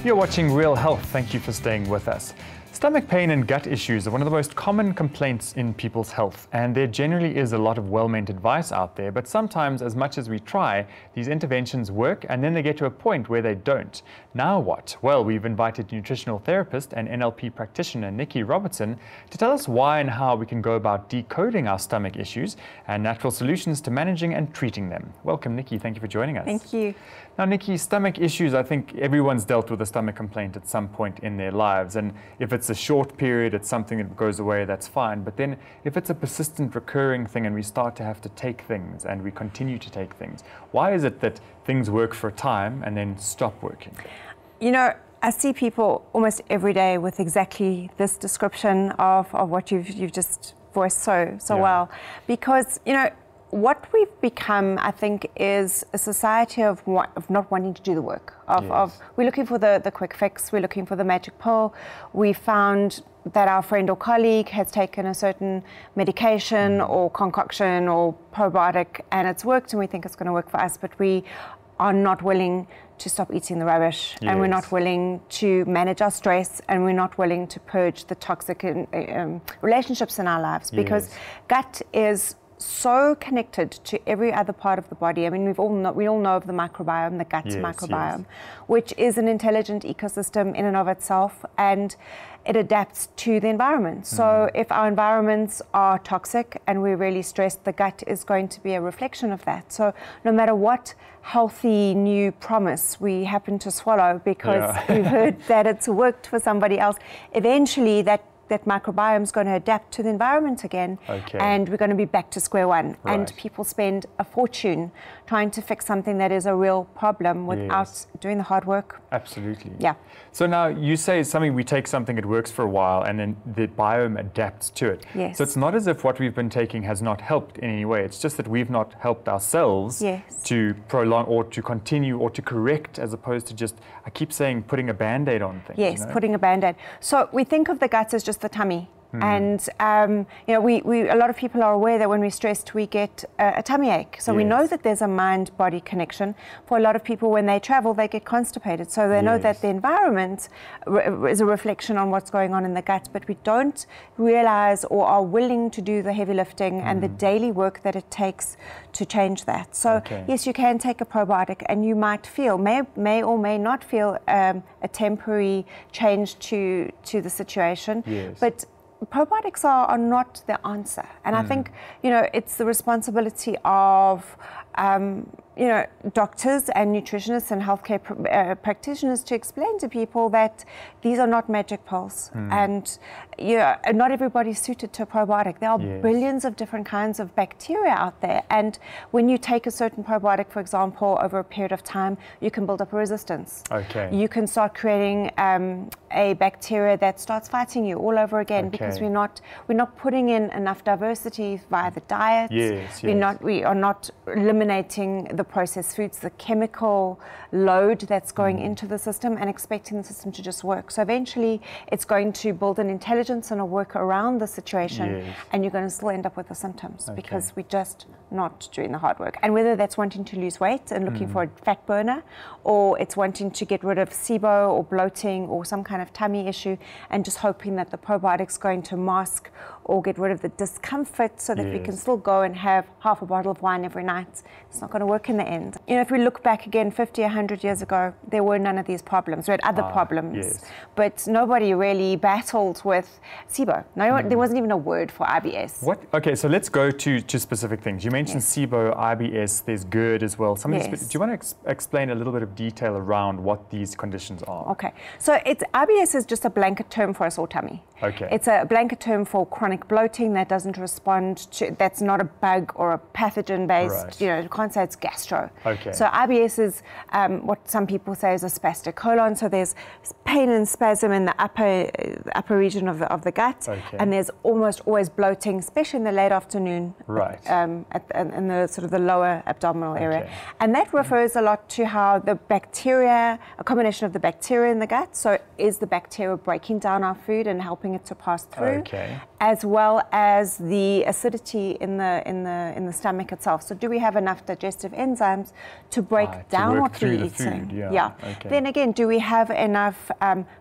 You're watching Real Health. Thank you for staying with us. Stomach pain and gut issues are one of the most common complaints in people's health, and there generally is a lot of well-meant advice out there, but sometimes, as much as we try, these interventions work and then they get to a point where they don't. Now what? Well, we've invited nutritional therapist and NLP practitioner Nikki Robertson to tell us why and how we can go about decoding our stomach issues and natural solutions to managing and treating them. Welcome, Nikki. Thank you for joining us. Thank you. Now, Nikki, stomach issues, I think everyone's dealt with a stomach complaint at some point in their lives, and if it's a short period, it's something that goes away, that's fine. But then if it's a persistent, recurring thing and we start to have to take things and we continue to take things, why is it that things work for a time and then stop working? You know, I see people almost every day with exactly this description of what you've just voiced so well. Because, you know, what we've become, I think, is a society of not wanting to do the work. We're looking for the quick fix, we're looking for the magic pill. We found that our friend or colleague has taken a certain medication or concoction or probiotic and it's worked and we think it's going to work for us, but we are not willing to stop eating the rubbish, and we're not willing to manage our stress, and we're not willing to purge the toxic relationships in our lives, because gut is so connected to every other part of the body. I mean, we all know of the microbiome, the gut microbiome, which is an intelligent ecosystem in and of itself, and it adapts to the environment. So if our environments are toxic and we're really stressed, the gut is going to be a reflection of that. So no matter what healthy new promise we happen to swallow because we've heard that it's worked for somebody else, eventually that microbiome is going to adapt to the environment again, and we're going to be back to square one. And people spend a fortune trying to fix something that is a real problem without doing the hard work. Absolutely. Yeah. So now you say we take something, it works for a while, and then the biome adapts to it. Yes. So it's not as if what we've been taking has not helped in any way. It's just that we've not helped ourselves to prolong or to continue or to correct, as opposed to just, I keep saying, putting a Band-Aid on things. Yes, you know? Putting a Band-Aid. So we think of the gut as just the tummy. And you know, a lot of people are aware that when we're stressed, we get a tummy ache. So we know that there's a mind-body connection. For a lot of people, when they travel, they get constipated. So they know that the environment is a reflection on what's going on in the gut, but we don't realize or are willing to do the heavy lifting and the daily work that it takes to change that. So yes, you can take a probiotic and you might feel, may or may not feel a temporary change to the situation. But probiotics are not the answer, and I think, you know, it's the responsibility of you know, doctors and nutritionists and healthcare practitioners to explain to people that these are not magic pills, and you know, not everybody's suited to a probiotic. There are billions of different kinds of bacteria out there, and when you take a certain probiotic, for example, over a period of time, you can build up a resistance. You can start creating a bacteria that starts fighting you all over again, because we're not putting in enough diversity via the diet. We are not eliminating the processed foods, the chemical load that's going into the system, and expecting the system to just work. So eventually it's going to build an intelligence and a work around the situation, and you're going to still end up with the symptoms because we're just not doing the hard work. And whether that's wanting to lose weight and looking for a fat burner, or it's wanting to get rid of SIBO or bloating or some kind of tummy issue and just hoping that the probiotic's going to mask or get rid of the discomfort so that we can still go and have half a bottle of wine every night, it's not going to work in the end. You know, if we look back again 50, 100 years ago, there were none of these problems. We had other problems, but nobody really battled with SIBO. There wasn't even a word for IBS. What? Okay, so let's go to specific things. You mentioned SIBO, IBS, there's GERD as well. Do you want to explain a little bit of detail around what these conditions are? Okay, so IBS is just a blanket term for a sore tummy. It's a blanket term for chronic bloating that doesn't respond to, that's not a bug or a pathogen based, you know, you can't say it's gastro. So IBS is what some people say is a spastic colon. So there's pain and spasm in the upper region of the gut, and there's almost always bloating, especially in the late afternoon, in the sort of the lower abdominal area. And that refers a lot to how the bacteria, a combination of the bacteria in the gut, so is the bacteria breaking down our food and helping it to pass through, as well as the acidity in the stomach itself. So do we have enough digestive enzymes to break down what we're eating? Yeah. Okay. Then again, do we have enough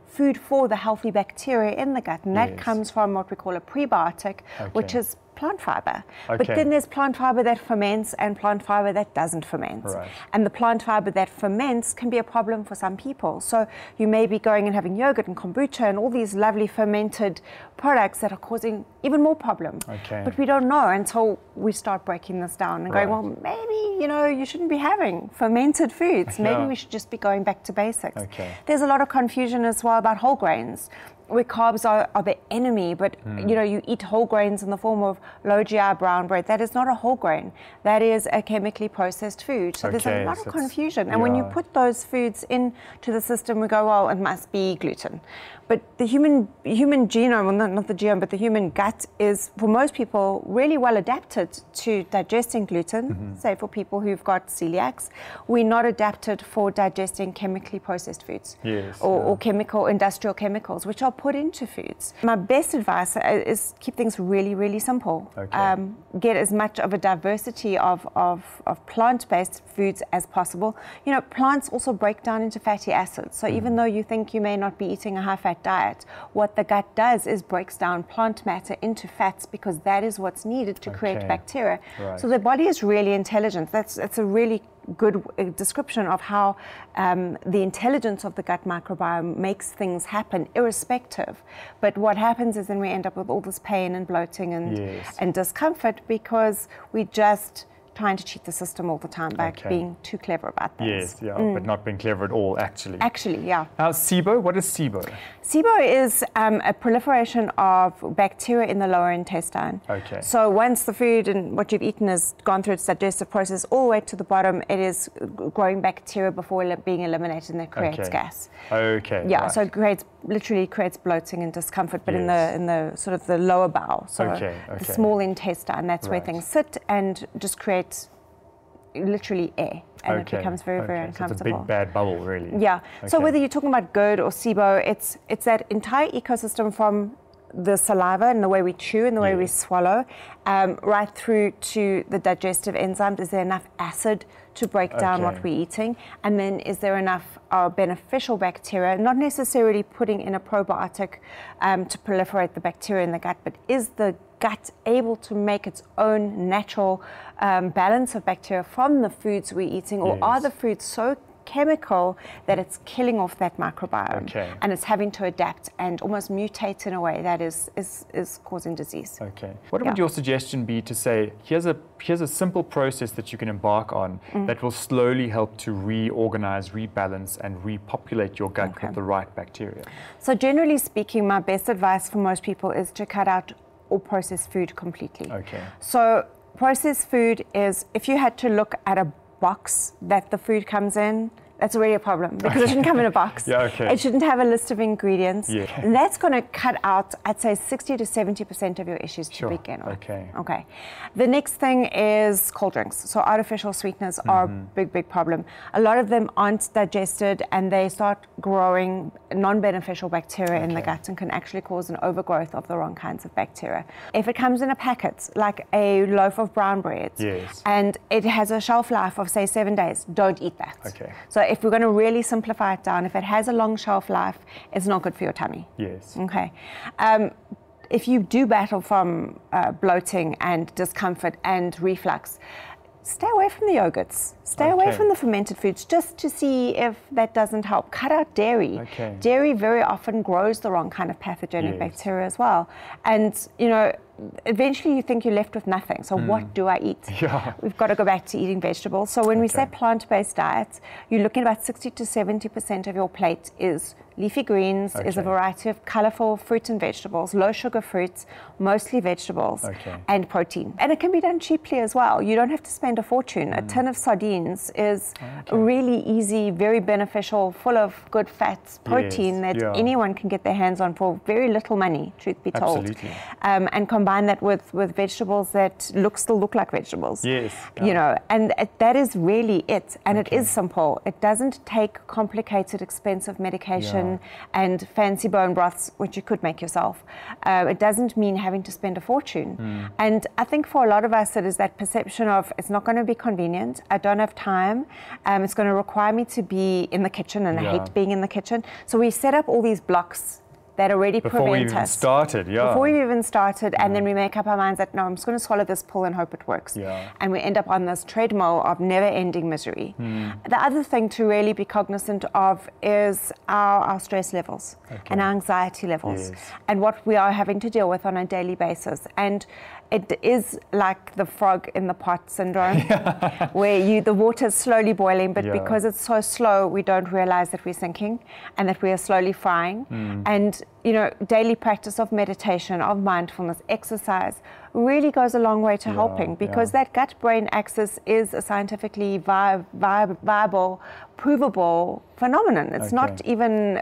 food for the healthy bacteria in the gut? And that comes from what we call a prebiotic, which is plant fiber. But then there's plant fiber that ferments and plant fiber that doesn't ferment. Right. And the plant fiber that ferments can be a problem for some people. So you may be going and having yogurt and kombucha and all these lovely fermented products that are causing even more problems. But we don't know until we start breaking this down and going, well, maybe, you shouldn't be having fermented foods. Maybe we should just be going back to basics. There's a lot of confusion as well about whole grains, where carbs are the enemy, but you eat whole grains in the form of low GI brown bread. That is not a whole grain. That is a chemically processed food. So there's a lot of confusion. And when you put those foods into the system, we go, well, it must be gluten. But the human genome, well, not the genome, but the human gut is, for most people, really well adapted to digesting gluten, say for people who've got celiacs. We're not adapted for digesting chemically processed foods or industrial chemicals, which are put into foods. My best advice is keep things really, really simple. Get as much of a diversity of plant-based foods as possible. Plants also break down into fatty acids. So even though you think you may not be eating a high-fat diet, what the gut does is breaks down plant matter into fats, because that is what's needed to create bacteria. So the body is really intelligent. That's a really good description of how the intelligence of the gut microbiome makes things happen irrespective. But what happens is then we end up with all this pain and bloating and discomfort, because we just trying to cheat the system all the time by being too clever about things. But not being clever at all, actually. Now, SIBO, what is SIBO? SIBO is a proliferation of bacteria in the lower intestine. So once the food and what you've eaten has gone through its digestive process all the way to the bottom, it is growing bacteria before being eliminated, and it creates gas. So it literally creates bloating and discomfort, but in the sort of the lower bowel, so the small intestine. That's where things sit and just create literally air, and it becomes very, very uncomfortable. So it's a big bad bubble, really. So whether you're talking about GERD or SIBO, it's that entire ecosystem from the saliva and the way we chew and the way we swallow, right through to the digestive enzymes. Is there enough acid to break down what we're eating? And then is there enough beneficial bacteria, not necessarily putting in a probiotic to proliferate the bacteria in the gut, but is the gut able to make its own natural balance of bacteria from the foods we're eating, or are the foods so chemical that it's killing off that microbiome and it's having to adapt and almost mutate in a way that is causing disease. What would your suggestion be to say, here's a simple process that you can embark on that will slowly help to reorganize, rebalance, and repopulate your gut with the right bacteria? So generally speaking, my best advice for most people is to cut out all processed food completely. So processed food is, if you had to look at a box that the food comes in, that's already a problem, because it shouldn't come in a box. It shouldn't have a list of ingredients. And that's going to cut out, I'd say, 60 to 70% of your issues to begin with. The next thing is cold drinks. So artificial sweeteners are a big, big problem. A lot of them aren't digested, and they start growing non-beneficial bacteria in the gut and can actually cause an overgrowth of the wrong kinds of bacteria. If it comes in a packet, like a loaf of brown bread, and it has a shelf life of, say, 7 days, don't eat that. So if we're going to really simplify it down, if it has a long shelf life, it's not good for your tummy. If you do battle from bloating and discomfort and reflux, stay away from the yogurts. Stay away from the fermented foods, just to see if that doesn't help. Cut out dairy. Dairy very often grows the wrong kind of pathogenic bacteria as well. And, eventually you think you're left with nothing. So what do I eat? We've got to go back to eating vegetables. So when we say plant-based diets, you're looking at about 60 to 70% of your plate is leafy greens, is a variety of colorful fruits and vegetables, low sugar fruits, mostly vegetables, and protein. And it can be done cheaply as well. You don't have to spend a fortune. A tin of sardines is really easy, very beneficial, full of good fats, protein that anyone can get their hands on for very little money, truth be told. And combine that with vegetables that still look like vegetables. And that is really it. And it is simple. It doesn't take complicated, expensive medication in, and fancy bone broths, which you could make yourself. It doesn't mean having to spend a fortune. And I think for a lot of us, it is that perception of it's not going to be convenient, I don't have time, it's going to require me to be in the kitchen, and I hate being in the kitchen. So we set up all these blocks that already prevent us. Before we even started, Before we even started, and then we make up our minds that, no, I'm just going to swallow this pill and hope it works. And we end up on this treadmill of never-ending misery. The other thing to really be cognizant of is our stress levels and our anxiety levels and what we are having to deal with on a daily basis. And it is like the frog in the pot syndrome, where the water is slowly boiling, but because it's so slow, we don't realize that we're sinking and that we are slowly frying. And daily practice of meditation, of mindfulness, exercise really goes a long way to helping, because that gut-brain axis is a scientifically viable, provable phenomenon. It's not even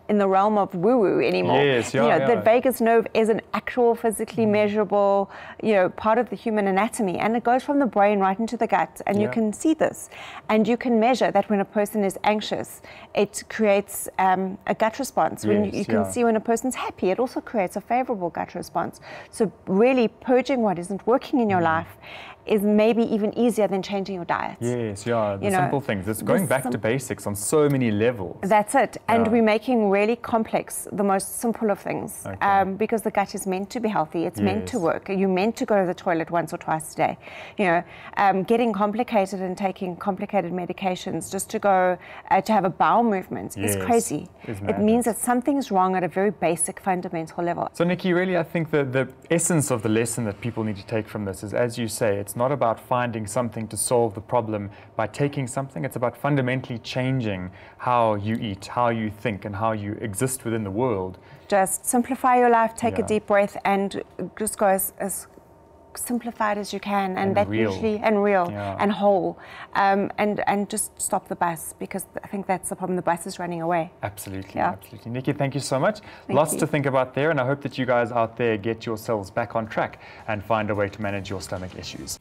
in the realm of woo-woo anymore. The vagus nerve is an actual physically measurable, part of the human anatomy, and it goes from the brain right into the gut, and you can see this. And you can measure that when a person is anxious, it creates a gut response. When you can see when a person's happy, it also creates a favorable gut response. So really purging what isn't working in your life is maybe even easier than changing your diet. The simple things. It's going back to basics on so many levels. That's it. And we're making really complex the most simple of things, because the gut is meant to be healthy. It's meant to work. You're meant to go to the toilet once or twice a day. Getting complicated and taking complicated medications just to go to have a bowel movement is crazy. It means that something's wrong at a very basic, fundamental level. So Nikki, really I think the essence of the lesson that people need to take from this is, as you say, it's not about finding something to solve the problem by taking something. It's about fundamentally changing how you eat, how you think, and how you exist within the world. Just simplify your life, take a deep breath, and just go as simplified as you can, and that real. usually and real and whole, and just stop the bus, because I think that's the problem. The bus is running away. Absolutely. Nikki, thank you so much. Lots to think about there, and I hope that you guys out there get yourselves back on track and find a way to manage your stomach issues.